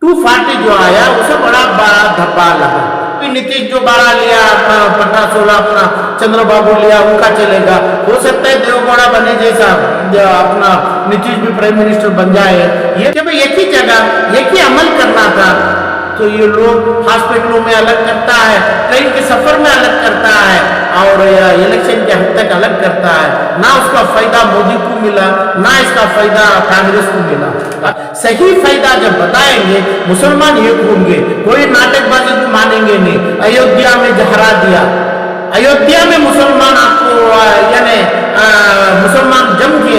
240 जो आया उसे बड़ा धब्बा लगा। नीतीश जो 12 लिया, 15-16 अपना चंद्रबाबू लिया, उनका चलेगा। हो सकता है देवगौड़ा बने जैसा अपना नीतीश भी प्राइम मिनिस्टर बन जाए। ये जब एक ही जगह एक ही अमल करना था तो ये लोग हॉस्पिटलों में अलग करता है, ट्रेन के सफर में अलग करता है और इलेक्शन के हद तक अलग करता है। ना उसका फायदा मोदी को मिला, ना इसका फायदा कांग्रेस को मिला। सही फायदा जब बताएंगे मुसलमान एक होंगे, कोई नाटकबाजी को मानेंगे नहीं। अयोध्या में हरा दिया, अयोध्या में मुसलमान आपको यानी मुसलमान जम के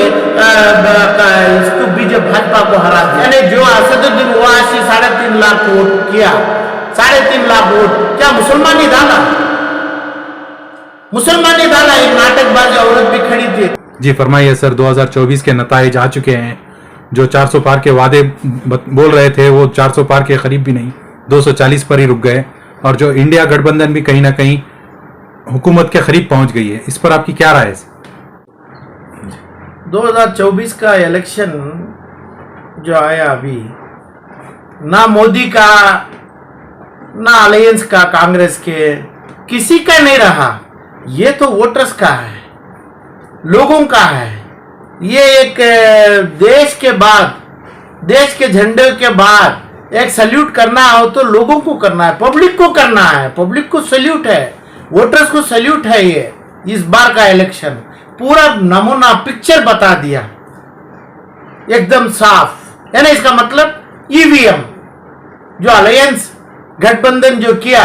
इसको बीजेपी भाजपा को हरा दिया। यानी जो असदुद्दीन ओवैसी 3.5 लाख वोट किया, 3.5 लाख वोट क्या मुसलमान ही डाला? मुसलमान ही डाला। एक नाटकबाज औरत भी खड़ी थी। जी फरमाइए सर, 2024 के नताइज आ चुके हैं। जो 400 पार के वादे बोल रहे थे वो 400 पार के करीब भी नहीं, 240 पर ही रुक गए। और जो इंडिया गठबंधन भी कहीं ना कहीं हुकूमत के करीब पहुंच गई है, इस पर आपकी क्या राय है? 2024 का इलेक्शन जो आया अभी, ना मोदी का ना अलायंस का, कांग्रेस के किसी का नहीं रहा। ये तो वोटर्स का है, लोगों का है। ये एक देश के बाद, देश के झंडे के बाद एक सल्यूट करना हो तो लोगों को करना है, पब्लिक को करना है। पब्लिक को सल्यूट है, वोटर्स को सल्यूट है। ये इस बार का इलेक्शन पूरा नमूना पिक्चर बता दिया एकदम साफ। यानी इसका मतलब ईवीएम जो अलायंस गठबंधन जो किया,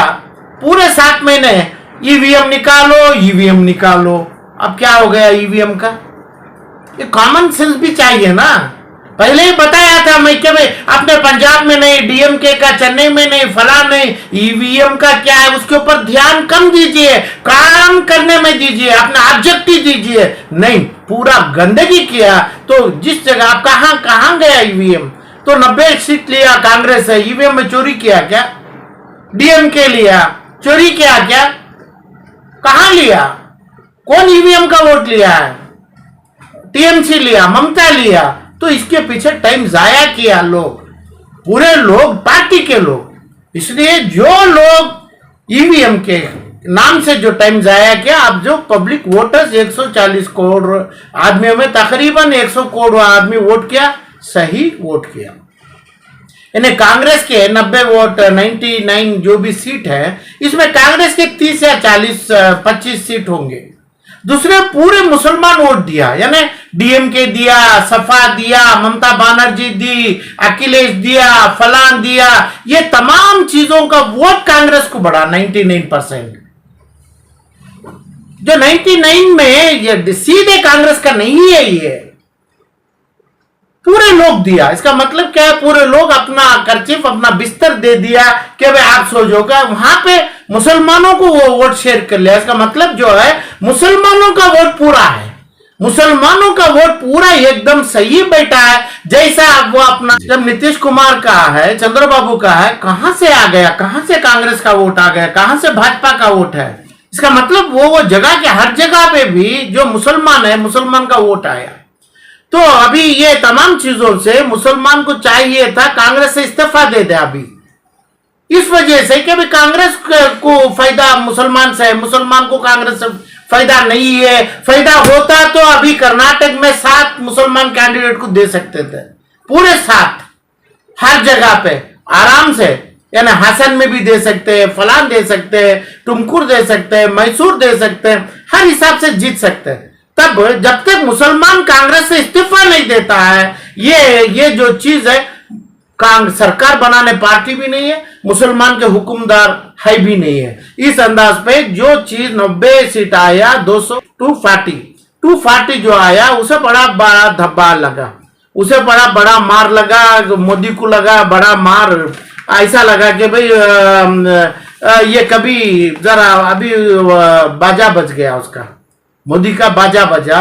पूरे 7 महीने ईवीएम निकालो, ईवीएम निकालो। अब क्या हो गया ईवीएम का? ये कॉमन सेंस भी चाहिए ना। पहले ही बताया था मैं कि भाई अपने पंजाब में नहीं, डीएमके का चेन्नई में नहीं, फला नहीं, ईवीएम का क्या है उसके ऊपर ध्यान कम दीजिए, काम करने में दीजिए, अपना ऑब्जेक्टिव दीजिए। नहीं, पूरा गंदगी किया। तो जिस जगह आप कहां गया ईवीएम? तो 90 सीट लिया कांग्रेस है, ईवीएम में चोरी किया क्या? डीएमके लिया, चोरी किया क्या? कहां लिया? कौन ईवीएम का वोट लिया है? टीएमसी लिया, ममता लिया। तो इसके पीछे टाइम जाया किया लोग, पूरे लोग, पार्टी के लोग। इसलिए जो लोग ईवीएम के नाम से जो टाइम जाया किया, अब जो पब्लिक वोटर्स 140 करोड़ आदमियों में तकरीबन 100 करोड़ आदमी वोट किया, सही वोट किया। इन्हें कांग्रेस के 90 वोट, 99 जो भी सीट है, इसमें कांग्रेस के 30 या 40, 25 सीट होंगे। दूसरे पूरे मुसलमान वोट दिया, यानी डीएमके दिया, सपा दिया, ममता बनर्जी दी, अखिलेश दिया, फलान दिया। ये तमाम चीजों का वोट कांग्रेस को बढ़ा 99%। जो 99 में ये सीधे कांग्रेस का नहीं है, ये पूरे लोग दिया। इसका मतलब क्या है? पूरे लोग अपना कर्चिफ, अपना बिस्तर दे दिया कि भाई आप सो जाओगे। वहां पे मुसलमानों को वो वोट शेयर कर लिया। इसका मतलब जो है मुसलमानों का वोट पूरा है, मुसलमानों का वोट पूरा एकदम सही बैठा है। जैसा वो अपना जब नीतीश कुमार का है, चंद्रबाबू का है, कहां से आ गया? कहां से कांग्रेस का वोट आ गया? कहां से भाजपा का वोट है? इसका मतलब वो जगह के हर जगह पे भी जो मुसलमान है, मुसलमान का वोट आया। तो अभी ये तमाम चीजों से मुसलमान को चाहिए था कांग्रेस से इस्तीफा दे दे अभी, इस वजह से कि भाई कांग्रेस को फायदा मुसलमान से है, मुसलमान को कांग्रेस से फायदा नहीं है। फायदा होता तो अभी कर्नाटक में 7 मुसलमान कैंडिडेट को दे सकते थे, पूरे 7 हर जगह पे आराम से। यानी हासन में भी दे सकते हैं, फलान दे सकते हैं, तुमकुर दे सकते हैं, मैसूर दे सकते हैं, हर हिसाब से जीत सकते हैं। तब जब तक मुसलमान कांग्रेस से इस्तीफा नहीं देता है, ये जो चीज है, सरकार बनाने पार्टी भी नहीं है, मुसलमान के हुक्मदार है भी नहीं है। इस अंदाज पे जो चीज 90 सीट आया, 240 जो आया, उसे बड़ा धब्बा लगा, उसे बड़ा मार लगा। मोदी को लगा बड़ा मार, ऐसा लगा कि भाई ये कभी जरा अभी बाजा बज गया उसका, मोदी का बाजा बजा।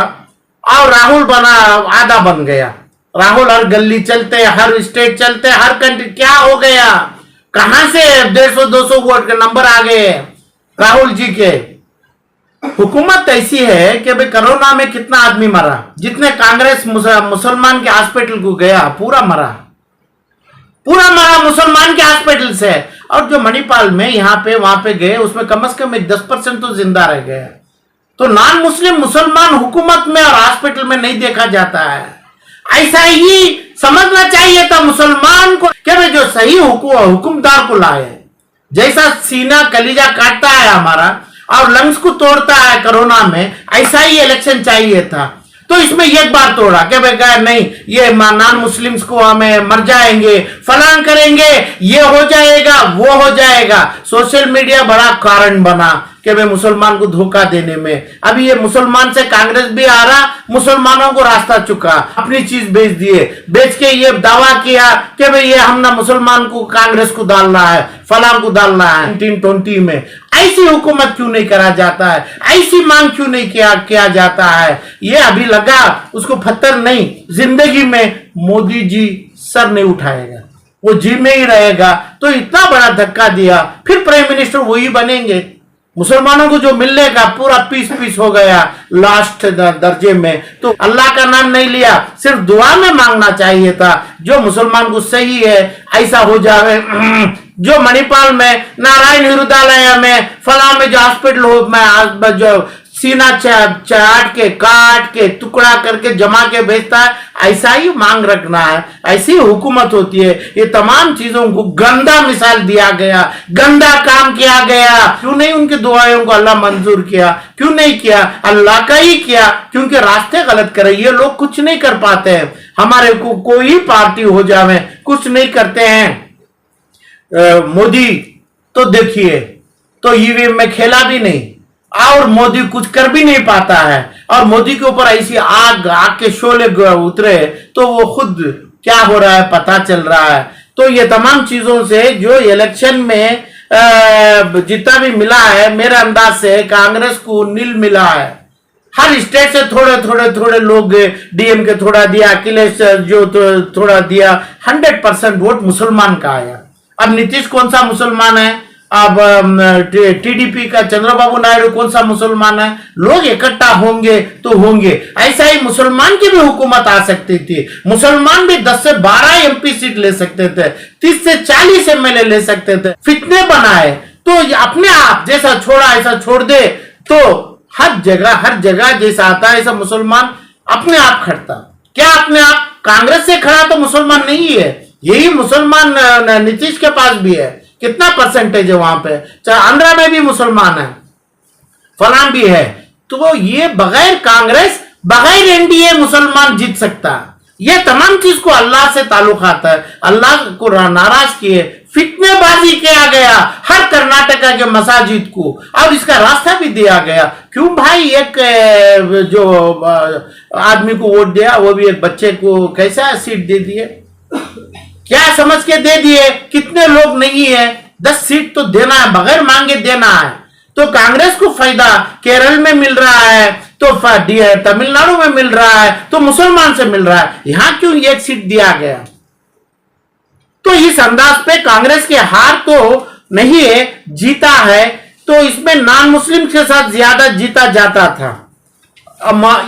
और राहुल आधा बन गया। राहुल हर गली चलते, हर स्टेट चलते, हर कंट्री। क्या हो गया? कहां से 150-200 वोट के नंबर आ गए राहुल जी के? हुकूमत ऐसी है कि भाई कोरोना में कितना आदमी मरा, जितने कांग्रेस मुसलमान के हॉस्पिटल को गया पूरा मरा, मुसलमान के हॉस्पिटल से। और जो मणिपाल में यहाँ पे वहां पे गए, उसमें कम से कम एक 10% तो जिंदा रह गए। तो नॉन मुस्लिम मुसलमान हुकूमत में और हॉस्पिटल में नहीं देखा जाता है। ऐसा ही समझना चाहिए था मुसलमान को कि भाई जो सही हुकुमदार को लाए, जैसा सीना कलीजा काटता है हमारा और लंग्स को तोड़ता है कोरोना में, ऐसा ही इलेक्शन चाहिए था। तो इसमें एक बार तोड़ा कि भाई नहीं, ये नॉन मुस्लिम्स को हमें मर जाएंगे, फलां करेंगे, ये हो जाएगा, वो हो जाएगा। सोशल मीडिया बड़ा कारण बना कि भाई मुसलमान को धोखा देने में। अभी ये मुसलमान से कांग्रेस भी आ रहा, मुसलमानों को रास्ता चुका, अपनी चीज बेच दिए, बेच के ये दावा किया कि भाई ये हम ना मुसलमान को कांग्रेस को डालना है, फलां को डालना है 1920 में। ऐसी हुकूमत क्यों नहीं करा जाता है, ऐसी मांग क्यों नहीं किया जाता है। ये अभी लगा उसको पत्थर नहीं, जिंदगी में मोदी जी सर नहीं उठाएगा, वो जी में ही रहेगा। तो इतना बड़ा धक्का दिया, फिर प्राइम मिनिस्टर वही बनेंगे। मुसलमानों को जो मिलने का पूरा पीस हो गया लास्ट दर्जे में। तो अल्लाह का नाम नहीं लिया, सिर्फ दुआ में मांगना चाहिए था। जो मुसलमान को सही है ऐसा हो जाए। जो मणिपाल में नारायण हृदयालय में फला में जो हॉस्पिटल हो में जो सीना चाट के काट के टुकड़ा करके जमा के भेजता है, ऐसा ही मांग रखना है। ऐसी हुकूमत होती है। ये तमाम चीजों को गंदा मिसाल दिया गया, गंदा काम किया गया। क्यों नहीं उनकी दुआओं को अल्लाह मंजूर किया, क्यों नहीं किया? अल्लाह का ही किया, क्योंकि रास्ते गलत करे। ये लोग कुछ नहीं कर पाते हैं। हमारे को कोई पार्टी हो जावे कुछ नहीं करते हैं। मोदी तो देखिए, तो ईवीएम में खेला भी नहीं और मोदी कुछ कर भी नहीं पाता है। और मोदी के ऊपर ऐसी आग के शोले उतरे तो वो खुद क्या हो रहा है पता चल रहा है। तो ये तमाम चीजों से जो इलेक्शन में जितना भी मिला है, मेरे अंदाज से कांग्रेस को नील मिला है। हर स्टेट से थोड़े लोग डीएम के थोड़ा दिया, अखिलेश जो थोड़ा दिया। 100% वोट मुसलमान का आया। अब नीतीश कौन सा मुसलमान है, अब टीडीपी का चंद्रबाबू नायडू कौन सा मुसलमान है? लोग इकट्ठा होंगे तो होंगे। ऐसा ही मुसलमान की भी हुकूमत आ सकती थी। मुसलमान भी 10 से 12 एमपी सीट ले सकते थे, 30 से 40 एमएलए ले सकते थे। फितने बनाए तो अपने आप जैसा छोड़ा ऐसा छोड़ दे। तो हर जगह जैसा आता है ऐसा मुसलमान अपने आप खड़ता। क्या अपने आप? कांग्रेस से खड़ा तो मुसलमान नहीं है। यही मुसलमान नीतीश के पास भी है। कितना परसेंटेज है वहां पे? चाहे आंध्रा में भी मुसलमान है, फलां भी है। तो ये बगैर कांग्रेस, बगैर एनडीए मुसलमान जीत सकता है। ये तमाम चीज को अल्लाह से ताल्लुक आता है। अल्लाह को नाराज किए, फितनेबाजी किया गया हर कर्नाटका के मसाजिद को, और इसका रास्ता भी दिया गया। क्यों भाई? एक जो आदमी को वोट दिया, वो भी एक बच्चे को कैसा सीट दे दिए? क्या समझ के दे दिए? कितने लोग नहीं है? 10 सीट तो देना है, बगैर मांगे देना है। तो कांग्रेस को फायदा केरल में मिल रहा है, तो तमिलनाडु में मिल रहा है, तो मुसलमान से मिल रहा है। यहां क्यों एक सीट दिया गया? तो इस अंदाज पे कांग्रेस की हार तो नहीं है, जीता है। तो इसमें नॉन मुस्लिम के साथ ज्यादा जीता जाता था।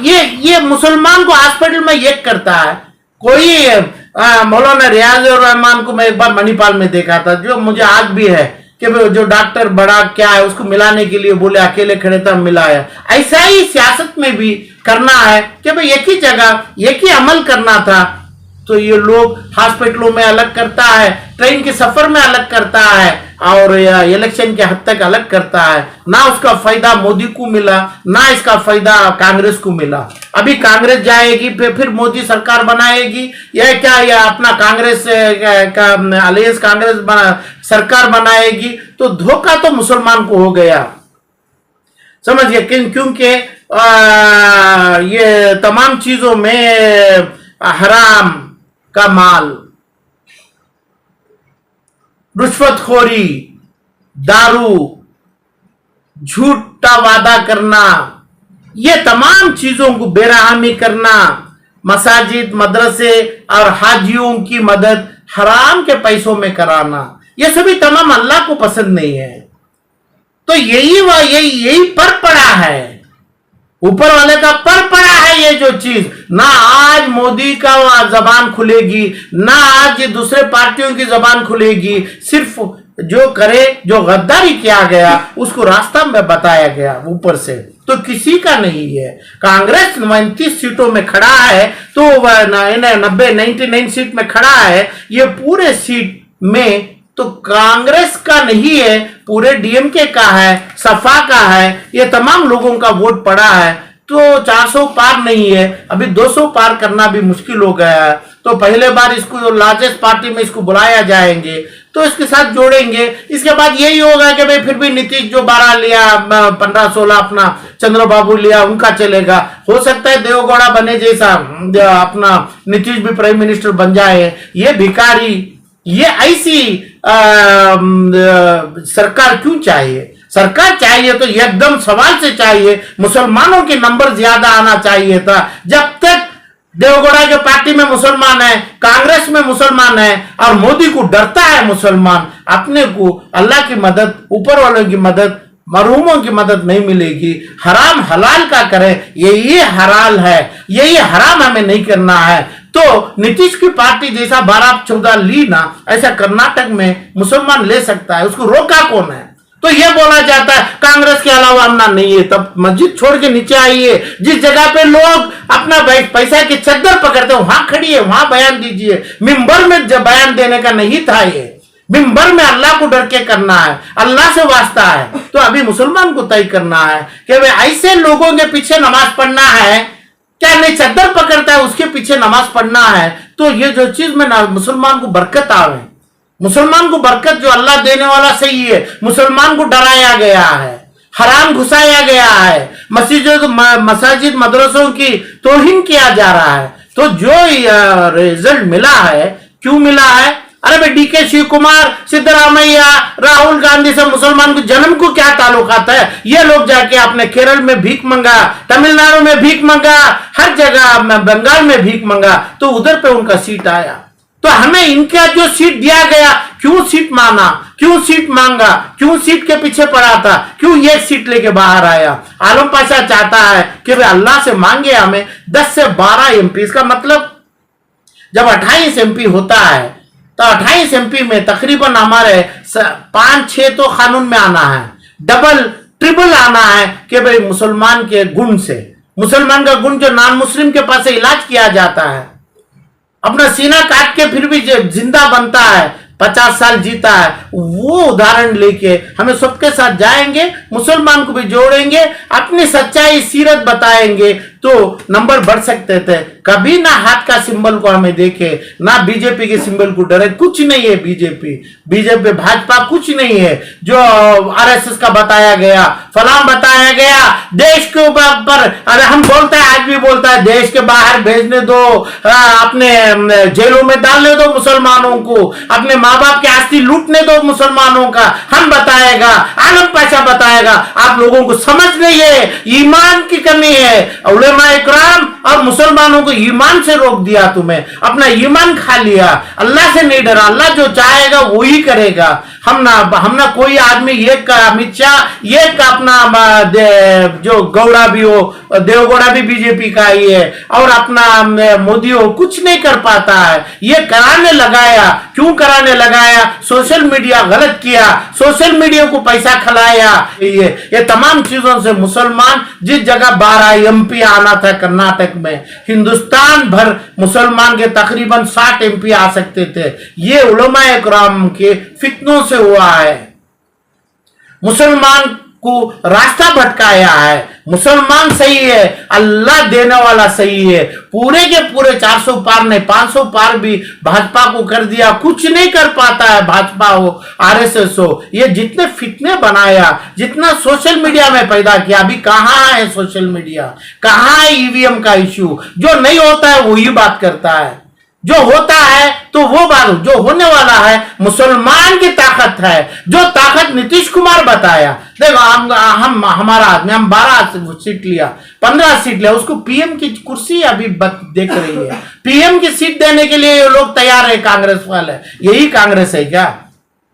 ये मुसलमान को हॉस्पिटल में एक करता है। कोई मौलाना रियाज और रहमान को मैं एक बार मणिपाल में देखा था, जो मुझे आज भी है कि जो डॉक्टर बड़ा क्या है उसको मिलाने के लिए बोले, अकेले खड़े था, मिलाया। ऐसा ही सियासत में भी करना है कि भाई एक ही जगह एक ही अमल करना था। तो ये लोग हॉस्पिटलों में अलग करता है, ट्रेन के सफर में अलग करता है, और इलेक्शन के हद तक अलग करता है। ना उसका फायदा मोदी को मिला, ना इसका फायदा कांग्रेस को मिला। अभी कांग्रेस जाएगी, फिर मोदी सरकार बनाएगी, यह क्या यह अपना कांग्रेस का अलायंस कांग्रेस सरकार बनाएगी। तो धोखा तो मुसलमान को हो गया, समझिए। क्योंकि ये तमाम चीजों में हराम का माल, रुश्वतखोरी, दारू, झूठा वादा करना, ये तमाम चीजों को बेरहमी करना, मसाजिद, मदरसे और हाजियों की मदद हराम के पैसों में कराना, ये सभी तमाम अल्लाह को पसंद नहीं है। तो यही पर पड़ा है। ऊपर वाले का पर पड़ा है ये जो चीज। ना आज मोदी का जबान खुलेगी, ना आज ये दूसरे पार्टियों की जबान खुलेगी। सिर्फ जो करे, जो गद्दारी किया गया उसको रास्ता में बताया गया ऊपर से, तो किसी का नहीं है। कांग्रेस 29 सीटों में खड़ा है, तो 99 सीट में खड़ा है। ये पूरे सीट में तो कांग्रेस का नहीं है, पूरे डीएमके का है, सपा का है, ये तमाम लोगों का वोट पड़ा है। तो 400 पार नहीं है, अभी 200 पार करना भी मुश्किल हो गया है। तो पहले बार इसको लार्जेस्ट पार्टी में इसको बुलाया जाएंगे, तो इसके साथ जोड़ेंगे। इसके बाद यही होगा कि भाई फिर भी नीतीश जो 12 लिया, 15-16 अपना चंद्रबाबू लिया, उनका चलेगा। हो सकता है देवगौड़ा बने जैसा अपना नीतीश भी प्राइम मिनिस्टर बन जाए। ये भिखारी, ये ऐसी सरकार क्यों चाहिए? सरकार चाहिए तो एकदम सवाल से चाहिए, मुसलमानों के नंबर ज्यादा आना चाहिए था। जब तक देवगौड़ा के पार्टी में मुसलमान है, कांग्रेस में मुसलमान है और मोदी को डरता है मुसलमान, अपने को अल्लाह की मदद, ऊपर वालों की मदद, मरहूमों की मदद नहीं मिलेगी। हराम हलाल का करें, यही हलाल है, यही हराम हमें नहीं करना है। तो नीतीश की पार्टी जैसा 12-14 ली ना, ऐसा कर्नाटक में मुसलमान ले सकता है, उसको रोका कौन है? तो यह बोला जाता है कांग्रेस के अलावा हमना नहीं है, तब मस्जिद छोड़ के नीचे आइए। जिस जगह पे लोग अपना पैसा की चद्दर पकड़ते हैं वहां खड़िए, वहां बयान दीजिए। मिंबर में जब बयान देने का नहीं था, ये मिंबर में अल्लाह को डर के करना है, अल्लाह से वास्ता है। तो अभी मुसलमान को तय करना है कि भाई ऐसे लोगों के पीछे नमाज पढ़ना है, क्या नहीं चद्दर पकड़ता है उसके पीछे नमाज पढ़ना है। तो ये जो चीज में ना मुसलमान को बरकत आवे, मुसलमान को बरकत जो अल्लाह देने वाला सही है। मुसलमान को डराया गया है, हराम घुसाया गया है, मसाजिद मदरसों की तौहीन किया जा रहा है। तो जो रिजल्ट मिला है, क्यों मिला है? अरे भाई डीके शिव कुमार, सिद्धरामैया, राहुल गांधी से मुसलमान को जन्म को क्या ताल्लुकात है? ये लोग जाके आपने केरल में भीख मंगा, तमिलनाडु में भीख मंगा, हर जगह बंगाल में भीख मंगा, तो उधर पे उनका सीट आया। तो हमें इनका जो सीट दिया गया, क्यों सीट माना, क्यों सीट मांगा, क्यों सीट के पीछे पड़ा था, क्यों एक सीट लेके बाहर आया? आलम पाशा चाहता है कि वे अल्लाह से मांगे हमें 10 से 12 एमपी। इसका मतलब जब 28 एमपी होता है तो 28 एमपी में तकरीबन हमारे 5-6 तो कानून में आना है, डबल ट्रिपल आना है कि भाई मुसलमान के गुण से, मुसलमान का गुण जो नॉन मुस्लिम के पास इलाज किया जाता है, अपना सीना काट के फिर भी जिंदा बनता है, 50 साल जीता है, वो उदाहरण लेके हमें सबके साथ जाएंगे, मुसलमान को भी जोड़ेंगे, अपनी सच्चाई सीरत बताएंगे, तो नंबर बढ़ सकते थे। कभी ना हाथ का सिंबल को हमें देखे, ना बीजेपी के सिंबल को डरे। कुछ नहीं है बीजेपी भाजपा कुछ नहीं है जो आरएसएस का बताया गया, फलाम बताया गया। देश के ऊपर अरे हम बोलते हैं, आज भी बोलता है, देश के बाहर भेजने दो, अपने जेलों में डालने दो मुसलमानों को, अपने माँ बाप की आस्ती लूटने दो मुसलमानों का। हम बताएगा, आलम पाशा बताएगा। आप लोगों को समझ नहीं है, ईमान की कमी है। उलेमा इकराम और मुसलमानों को ईमान से रोक दिया, तुम्हें अपना ईमान खा लिया, अल्लाह से नहीं डरा। अल्लाह जो चाहेगा वो ही करेगा। हम ना कोई आदमी, ये अमित शाह, ये अपना जो गौड़ा भी हो, देवगौड़ा भी बीजेपी का ही है, और अपना मोदी हो, कुछ नहीं कर पाता है। ये कराने लगाया, क्यों कराने लगाया? सोशल मीडिया गलत किया, सोशल मीडिया को पैसा खिलाया। ये तमाम चीजों से मुसलमान, जिस जगह 12 एमपी आना था कर्नाटक में, हिंदुस्तान भर मुसलमान के तकरीबन 60 एमपी आ सकते थे। ये उलमा इकराम के फितनों से हुआ है। मुसलमान को रास्ता भटकाया है। मुसलमान सही है, अल्लाह देने वाला सही है। पूरे के पूरे 400 पार नहीं, 500 पार भी भाजपा को कर दिया। कुछ नहीं कर पाता है, भाजपा हो, आरएसएस हो। ये जितने फितने बनाया, जितना सोशल मीडिया में पैदा किया, अभी कहां है सोशल मीडिया, कहां है ईवीएम का इश्यू? जो नहीं होता है वही बात करता है, जो होता है तो वो बात, जो होने वाला है मुसलमान की ताकत है। जो ताकत नीतीश कुमार बताया, देखो हम हमारा आदमी, हम 12 सीट लिया, 15 सीट लिया, उसको पीएम की कुर्सी अभी देख रही है। पीएम की सीट देने के लिए ये लोग तैयार है, कांग्रेस वाले। यही कांग्रेस है क्या?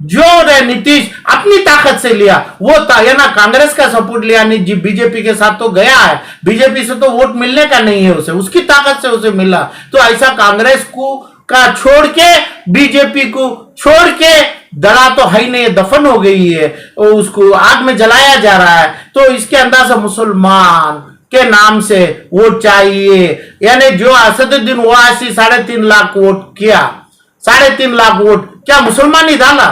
जो नीतीश अपनी ताकत से लिया वो या ना कांग्रेस का सपोर्ट लिया, नहीं बीजेपी के साथ तो गया है, बीजेपी से तो वोट मिलने का नहीं है उसे, उसकी ताकत से उसे मिला। तो ऐसा कांग्रेस को का छोड़ के बीजेपी को छोड़ के दड़ा तो है नहीं, दफन हो गई है, उसको आग में जलाया जा रहा है। तो इसके अंदाज मुसलमान के नाम से वोट चाहिए, यानी जो असदुद्दीन ओवैसी 3.5 लाख वोट किया, 3.5 लाख वोट क्या मुसलमान ही डाला?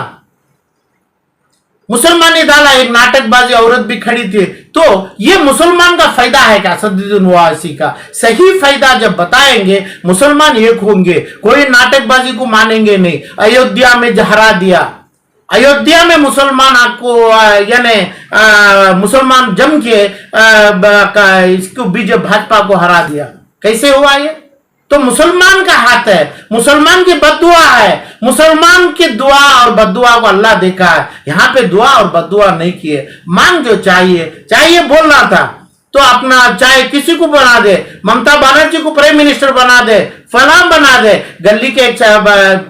मुसलमान ही डाला, एक नाटकबाजी औरत भी खड़ी थी। तो ये मुसलमान का फायदा है क्या असदुद्दीन ओवैसी का? सही फायदा जब बताएंगे मुसलमान एक होंगे, कोई नाटकबाजी को मानेंगे नहीं। अयोध्या में हरा दिया, अयोध्या में मुसलमान आपको यानी मुसलमान जम के इसको बीजेपी भाजपा को हरा दिया, कैसे हुआ ये? तो मुसलमान का हाथ है, मुसलमान की बद्दुआ है, मुसलमान की दुआ और बद्दुआ को अल्लाह देखा है। यहां पे दुआ और बद्दुआ नहीं किए, मांग जो चाहिए बोल रहा था तो अपना चाहे किसी को बना दे, ममता बनर्जी को प्राइम मिनिस्टर बना दे, फलाम बना दे, गली के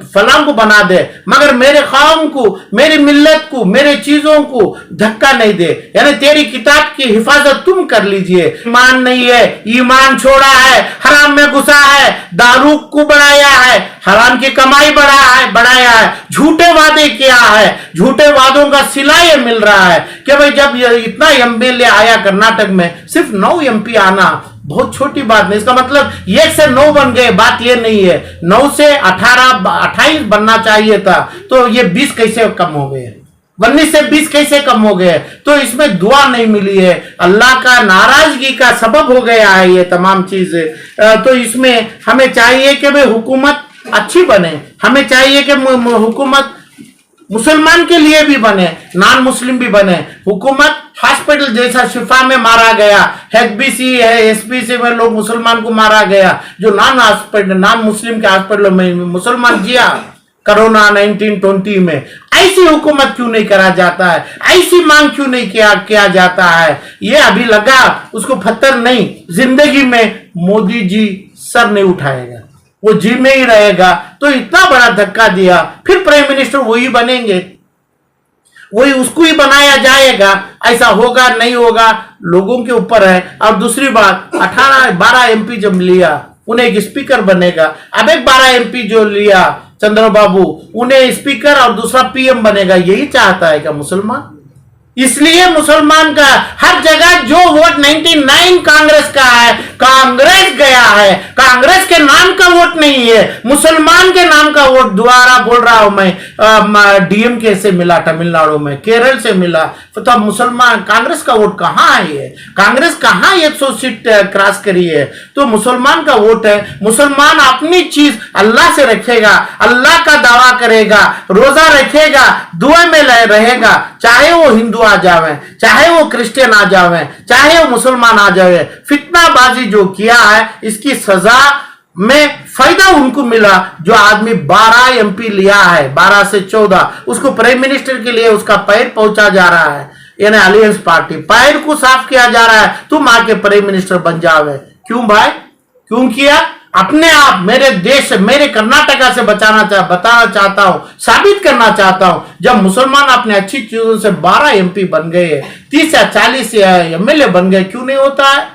फलाम को बना दे, मगर मेरे कौम को, मेरी मिल्लत को, मेरे चीजों को धक्का नहीं दे। यानी तेरी किताब की हिफाजत तुम कर लीजिए। ईमान नहीं है, ईमान छोड़ा है, हराम में घुसा है, दारू को बढ़ाया है, हराम की कमाई बढ़ाया है, झूठे वादे किया है, झूठे वादों का सिला ये मिल रहा है कि भाई जब इतना एमएलए आया कर्नाटक में, सिर्फ 9 एमपी आना बहुत छोटी बात नहीं। इसका मतलब 1 से 9 बन गए, बात ये नहीं है, 9 से 28 बनना चाहिए था, तो ये 20 कैसे कम हो गए, 19 से 20 कैसे कम हो गए? तो इसमें दुआ नहीं मिली है, अल्लाह का नाराजगी का सबब हो गया है ये तमाम चीजें। तो इसमें हमें चाहिए कि भाई हुकूमत अच्छी बने, हमें चाहिए कि हुकूमत मुसलमान के लिए भी बने, नॉन मुस्लिम भी बने। हुकूमत हॉस्पिटल जैसा शिफा में मारा गया, एचबीसी है, एसपीसी में लोग मुसलमान को मारा गया, जो नॉन मुस्लिम के हॉस्पिटलों में मुसलमान जिया कोरोना 1920 में, ऐसी हुकूमत क्यों नहीं करा जाता है? ऐसी मांग क्यों नहीं किया जाता है? ये अभी लगा उसको पत्थर नहीं, जिंदगी में मोदी जी सर नहीं उठाएगा, वो जी में ही रहेगा। तो इतना बड़ा धक्का दिया, फिर प्राइम मिनिस्टर वही बनेंगे, वही उसको ही बनाया जाएगा। ऐसा होगा नहीं होगा लोगों के ऊपर है। और दूसरी बात, 12 एमपी जब लिया उन्हें एक स्पीकर बनेगा, अब एक 12 एमपी जो लिया चंद्रबाबू, उन्हें स्पीकर और दूसरा पीएम बनेगा। यही चाहता है क्या मुसलमान? इसलिए मुसलमान का हर जगह जो वोट 99 कांग्रेस का है, कांग्रेस गया है, कांग्रेस के नाम का वोट नहीं है, मुसलमान के नाम का वोट। दोबारा बोल रहा हूं मैं, डीएमके से मिला तमिलनाडु में, केरल से मिला, तो मुसलमान कांग्रेस का वोट कहां है? कांग्रेस कहां 100 सीट क्रॉस करी है? तो मुसलमान का वोट है। मुसलमान अपनी चीज अल्लाह से रखेगा, अल्लाह का दावा करेगा, रोजा रखेगा, दुआ में रहेगा, चाहे वो हिंदू आ जावे, चाहे वो क्रिश्चियन आ जावे, चाहे वो मुसलमान आ जावे। फितनाबाजी जो किया है इसकी सजा में फायदा उनको मिला। जो आदमी 12 एमपी लिया है, 12 से 14, उसको प्राइम मिनिस्टर के लिए उसका पैर पहुंचा जा रहा है, यानी अलायंस पार्टी पैर को साफ किया जा रहा है, तुम आके प्राइम मिनिस्टर बन जावे। क्यों भाई, क्यों किया? अपने आप मेरे देश, मेरे कर्नाटका से बताना चाहता हूं, साबित करना चाहता हूं। जब मुसलमान अपने अच्छी चीजों से 12 एमपी बन गए, 30 या 40 एमएलए बन गए, क्यों नहीं होता है?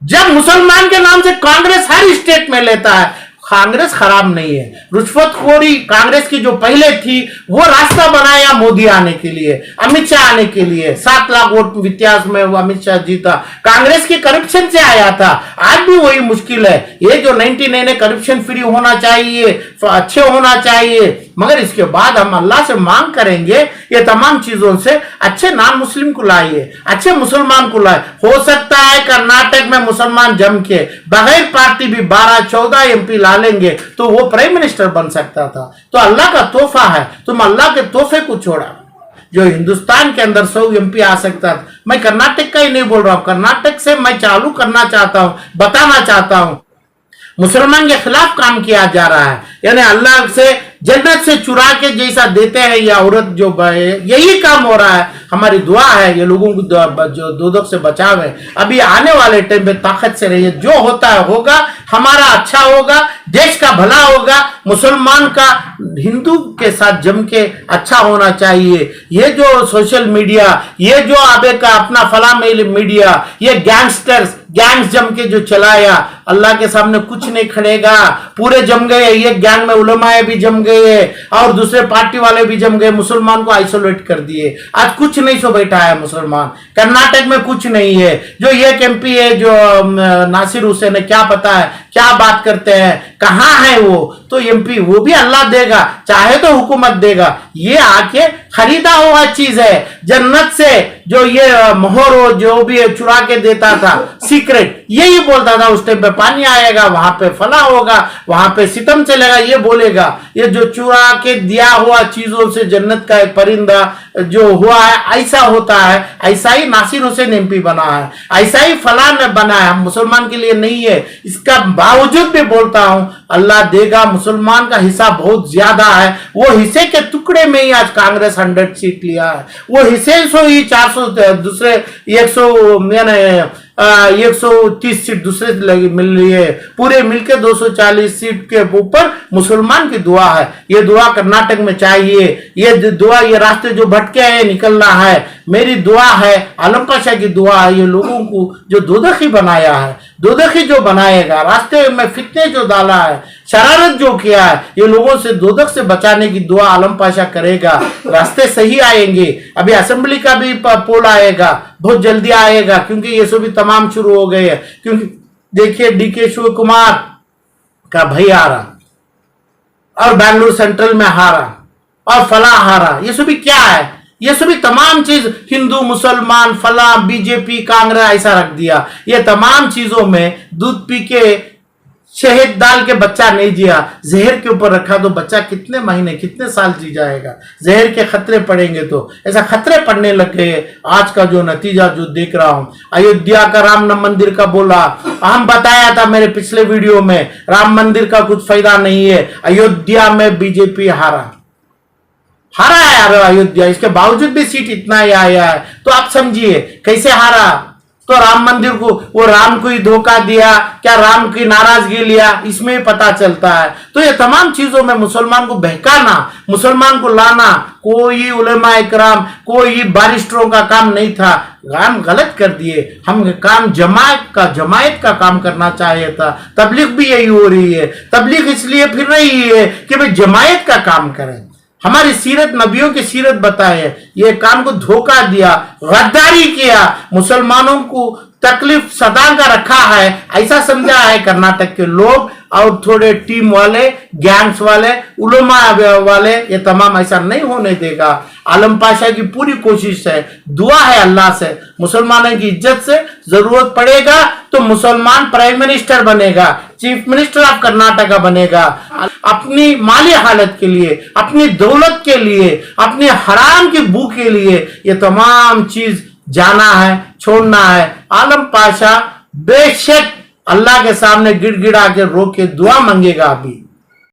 जब मुसलमान के नाम से कांग्रेस हर स्टेट में लेता है। कांग्रेस खराब नहीं है, रुश्वतखोरी कांग्रेस की जो पहले थी वो रास्ता बनाया मोदी आने के लिए, अमित शाह आने के लिए। 7 लाख वोट व्यत्यास में वो अमित शाह जीता, कांग्रेस के करप्शन से आया था। आज भी वही मुश्किल है। ये जो 99 है करप्शन फ्री होना चाहिए, अच्छे होना चाहिए, मगर इसके बाद हम अल्लाह से मांग करेंगे ये तमाम चीजों से अच्छे नॉन मुस्लिम को लाइए, अच्छे मुसलमान को लाए। हो सकता है कर्नाटक में मुसलमान जम के बगैर पार्टी भी 12-14 एमपी ला लेंगे तो वो प्राइम मिनिस्टर बन सकता था। तो अल्लाह का तोहफा है, तुम अल्लाह के तोहफे को छोड़ा। जो हिंदुस्तान के अंदर 100 एमपी आ सकता था, मैं कर्नाटक का ही नहीं बोल रहा हूं, कर्नाटक से मैं चालू करना चाहता हूं, बताना चाहता हूं। मुसलमान के खिलाफ काम किया जा रहा है। यानी अल्लाह से जन्नत से चुरा के जैसा देते हैं ये औरत जो यही काम हो रहा है। हमारी दुआ है ये लोगों को जो दोजख से बचावे। अभी आने वाले टाइम पे ताकत से रहिए, जो होता है होगा, हमारा अच्छा होगा, देश का भला होगा, मुसलमान का हिंदू के साथ जम के अच्छा होना चाहिए। ये जो सोशल मीडिया, ये जो आबे का अपना फला मीडिया, ये गैंग्स जम के जो चलाया, अल्लाह के सामने कुछ नहीं खड़ेगा। पूरे जम गए, ये गैंग में उलमाए भी जम गए और दूसरे पार्टी वाले भी जम गए, मुसलमान को आइसोलेट कर दिए। आज कुछ नहीं सो बैठा है मुसलमान। कर्नाटक में कुछ नहीं है। जो ये एमपी है जो नासिर हुसैन है, क्या पता है क्या बात करते हैं, कहाँ है वो? तो एमपी वो भी अल्लाह देगा, चाहे तो हुकूमत देगा। ये आके खरीदा हुआ चीज है। जन्नत से जो ये मोहर जो भी चुरा के देता था, सीक्रेट यही बोलता था उस टाइम पे पानी आएगा, वहां पे फला होगा, वहां पे सितम चलेगा, ये बोलेगा। ये जो चुरा के दिया हुआ चीजों से जन्नत का एक परिंदा जो हुआ है, ऐसा होता है। ऐसा ही नासिर हुसैन एमपी बना है, ऐसा ही फला ने बना है। हम मुसलमान के लिए नहीं है, इसका बावजूद भी बोलता हूं अल्लाह देगा। मुसलमान का हिस्सा बहुत ज्यादा है। वो हिस्से के टुकड़े में ही आज कांग्रेस 100 सीट लिया है। वो हिस्से से ही 400 दूसरे 130 सीट दूसरे लगी मिल रही है। पूरे मिलके 240 सीट के ऊपर मुसलमान की दुआ है। ये दुआ कर्नाटक में चाहिए। ये दुआ, ये रास्ते जो भटके हैं निकलना है। मेरी दुआ है, आलम पाशा की दुआ है, ये लोगों को जो दोदखी बनाया है, दोदखी जो बनाएगा, रास्ते में फितने जो डाला है, शरारत जो किया है, ये लोगों से दोदख से बचाने की दुआ आलम पाशा करेगा। रास्ते सही आएंगे। अभी असेंबली का भी पोल आएगा, बहुत जल्दी आएगा, क्योंकि ये सब भी तमाम शुरू हो गए हैं। क्योंकि देखिए डीके शिव कुमार का भाई हारा और बेंगलुरु सेंट्रल में हारा और फला हारा, ये सभी क्या है? ये सभी तमाम चीज हिंदू मुसलमान फला बीजेपी कांग्रेस ऐसा रख दिया। ये तमाम चीजों में दूध पी के शहद डाल के बच्चा नहीं जिया, जहर के ऊपर रखा तो बच्चा कितने महीने कितने साल जी जाएगा? जहर के खतरे पड़ेंगे तो ऐसा खतरे पड़ने लग गए। आज का जो नतीजा जो देख रहा हूं, अयोध्या का राम मंदिर का बोला, हम बताया था मेरे पिछले वीडियो में, राम मंदिर का कुछ फायदा नहीं है। अयोध्या में बीजेपी हारा है अयोध्या, इसके बावजूद भी सीट इतना ही आया है। तो आप समझिए कैसे हारा। तो राम मंदिर को, वो राम को ही धोखा दिया क्या, राम की नाराजगी लिया, इसमें पता चलता है। तो ये तमाम चीजों में मुसलमान को बहकाना, मुसलमान को लाना, कोई उलेमा इकराम, कोई बारिस्टरों का काम नहीं था। काम गलत कर दिए। हम काम जमायत का काम करना चाहिए था। तबलीग भी यही हो रही है। तबलीग इसलिए फिर रही है कि भाई जमायत का काम करें, हमारी सीरत, नबियों की सीरत बताए। ये काम को धोखा दिया, गद्दारी किया, मुसलमानों को तकलीफ सदा का रखा है, ऐसा समझा है कर्नाटक के लोग और थोड़े टीम वाले, गैंग्स वाले, उलमा वाले। ये तमाम ऐसा नहीं होने देगा। आलम पाशा की पूरी कोशिश है, दुआ है अल्लाह से, मुसलमानों की इज्जत से। जरूरत पड़ेगा तो मुसलमान प्राइम मिनिस्टर बनेगा, चीफ मिनिस्टर ऑफ कर्नाटका बनेगा। अपनी माली हालत के लिए, अपनी दौलत के लिए, अपने हराम की भूख के लिए ये तमाम चीज जाना है, छोड़ना है। आलम पाशा बेशक अल्लाह के सामने गिड़गिड़ा के रो के दुआ मांगेगा अभी।